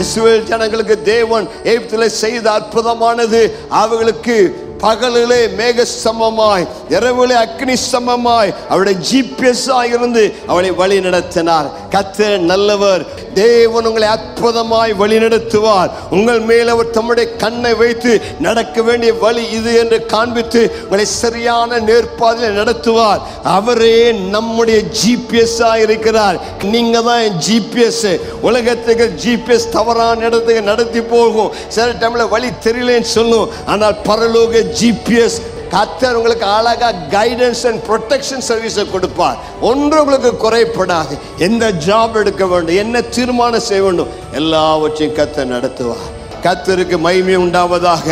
இஸ்ரவேல் ஜனங்களுக்கு தேவன் எகிப்திலே செய்த அற்புதமானது, அவர்களுக்கு பகலிலே மேக சமமாய், இரவிலே அக்னி சமமாய் அவருடைய ஜிபிஎஸ் இருந்து அவளை வழி நடத்தினார். கர்த்தர் நல்லவர். தேவன் உங்களை அற்புதமாய் வழி நடத்துவார். உங்கள் மேல் அவர் தம்முடைய கண்ணை வைத்து நடக்க வேண்டிய வழி இது என்று காண்பித்து உங்களை சரியான நேர்பாதையில் நடத்துவார். அவரே நம்முடைய ஜிபிஎஸ் இருக்கிறார். நீங்க தான் ஜிபிஎஸ். உலகத்துக்கு ஜிபிஎஸ் தவறான இடத்துக்கு நடத்தி போகும். சில டைம்ல வழி தெரியலன்னு சொல்லும். ஆனால் பரலோக ஜிபிஎஸ் கர்த்தர் உங்களுக்கு அழகா கைடன்ஸ் அண்ட் ப்ரொடெக்ஷன் சர்வீஸை கொடுப்பார். ஒன்று உங்களுக்கு குறைப்படாது. எந்த ஜாப் எடுக்க வேண்டும், என்ன தீர்மானம் செய்ய வேண்டும், எல்லாவற்றையும் கர்த்தர் நடத்துவார். கர்த்தருக்கு மகிமை உண்டாவதாக.